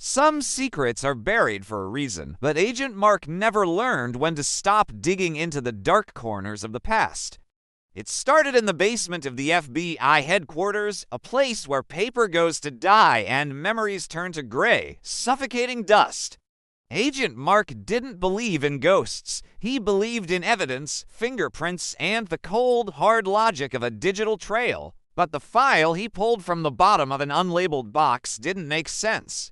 Some secrets are buried for a reason, but Agent Mark never learned when to stop digging into the dark corners of the past. It started in the basement of the FBI headquarters, a place where paper goes to die and memories turn to gray, suffocating dust. Agent Mark didn't believe in ghosts. He believed in evidence, fingerprints, and the cold, hard logic of a digital trail. But the file he pulled from the bottom of an unlabeled box didn't make sense.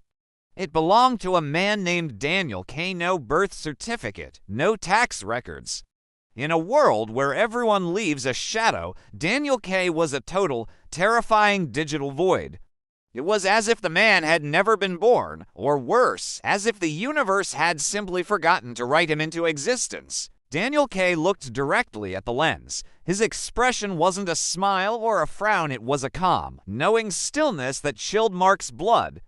It belonged to a man named Daniel K. No birth certificate, no tax records. In a world where everyone leaves a shadow, Daniel K. was a total, terrifying digital void. It was as if the man had never been born, or worse, as if the universe had simply forgotten to write him into existence. Daniel K. looked directly at the lens. His expression wasn't a smile or a frown, it was a calm, knowing stillness that chilled Mark's blood.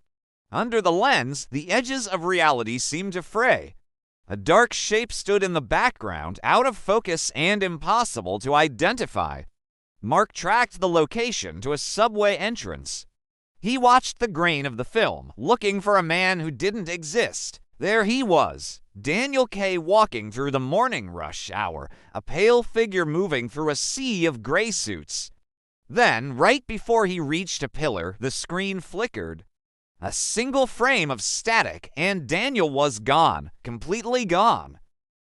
Under the lens, the edges of reality seemed to fray. A dark shape stood in the background, out of focus and impossible to identify. Mark tracked the location to a subway entrance. He watched the grain of the film, looking for a man who didn't exist. There he was, Daniel K. walking through the morning rush hour, a pale figure moving through a sea of gray suits. Then, right before he reached a pillar, the screen flickered. A single frame of static, and Daniel was gone, completely gone.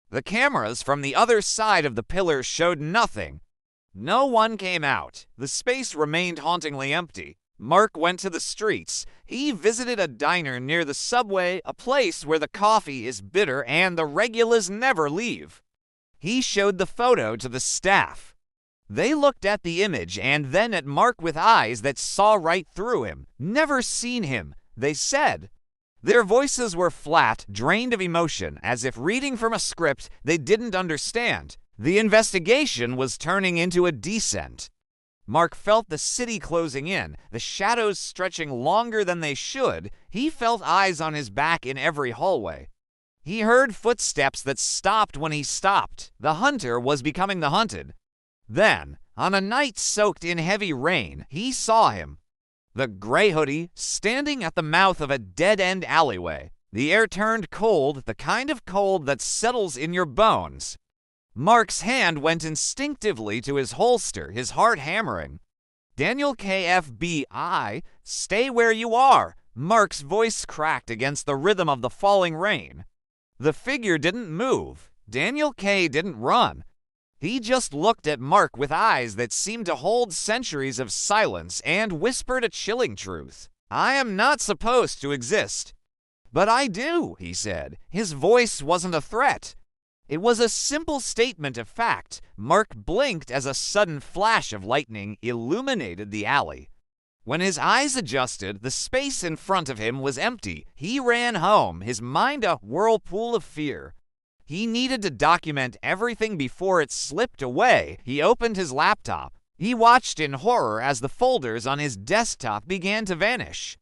The cameras from the other side of the pillar showed nothing. No one came out. The space remained hauntingly empty. Mark went to the streets. He visited a diner near the subway, a place where the coffee is bitter and the regulars never leave. He showed the photo to the staff. They looked at the image and then at Mark with eyes that saw right through him. Never seen him, they said. Their voices were flat, drained of emotion, as if reading from a script they didn't understand. The investigation was turning into a descent. Mark felt the city closing in, the shadows stretching longer than they should. He felt eyes on his back in every hallway. He heard footsteps that stopped when he stopped. The hunter was becoming the hunted. Then, on a night soaked in heavy rain, he saw him. The gray hoodie, standing at the mouth of a dead-end alleyway. The air turned cold, the kind of cold that settles in your bones. Mark's hand went instinctively to his holster, his heart hammering. Daniel K. FBI, stay where you are. Mark's voice cracked against the rhythm of the falling rain. The figure didn't move. Daniel K. didn't run. He just looked at Mark with eyes that seemed to hold centuries of silence and whispered a chilling truth. I am not supposed to exist. But I do, he said. His voice wasn't a threat. It was a simple statement of fact. Mark blinked as a sudden flash of lightning illuminated the alley. When his eyes adjusted, the space in front of him was empty. He ran home, his mind a whirlpool of fear. He needed to document everything before it slipped away. He opened his laptop. He watched in horror as the folders on his desktop began to vanish.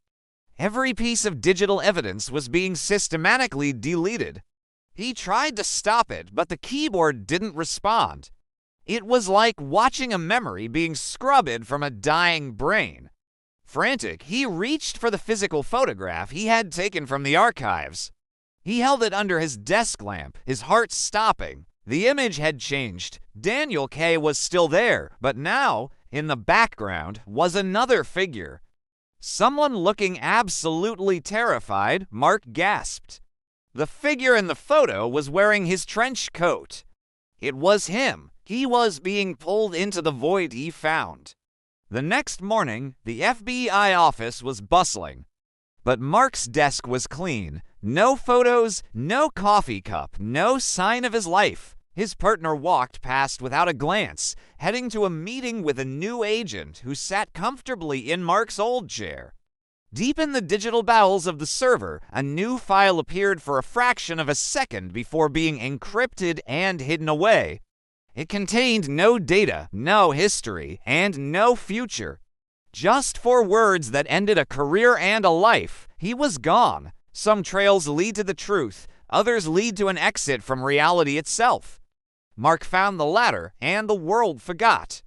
Every piece of digital evidence was being systematically deleted. He tried to stop it, but the keyboard didn't respond. It was like watching a memory being scrubbed from a dying brain. Frantic, he reached for the physical photograph he had taken from the archives. He held it under his desk lamp, his heart stopping. The image had changed. Daniel K. was still there, but now, in the background, was another figure. Someone looking absolutely terrified. Mark gasped. The figure in the photo was wearing his trench coat. It was him. He was being pulled into the void he found. The next morning, the FBI office was bustling. But Mark's desk was clean. No photos, no coffee cup, no sign of his life. His partner walked past without a glance, heading to a meeting with a new agent who sat comfortably in Mark's old chair. Deep in the digital bowels of the server, a new file appeared for a fraction of a second before being encrypted and hidden away. It contained no data, no history, and no future. Just 4 words that ended a career and a life. He was gone. Some trails lead to the truth, others lead to an exit from reality itself. Mark found the latter, and the world forgot.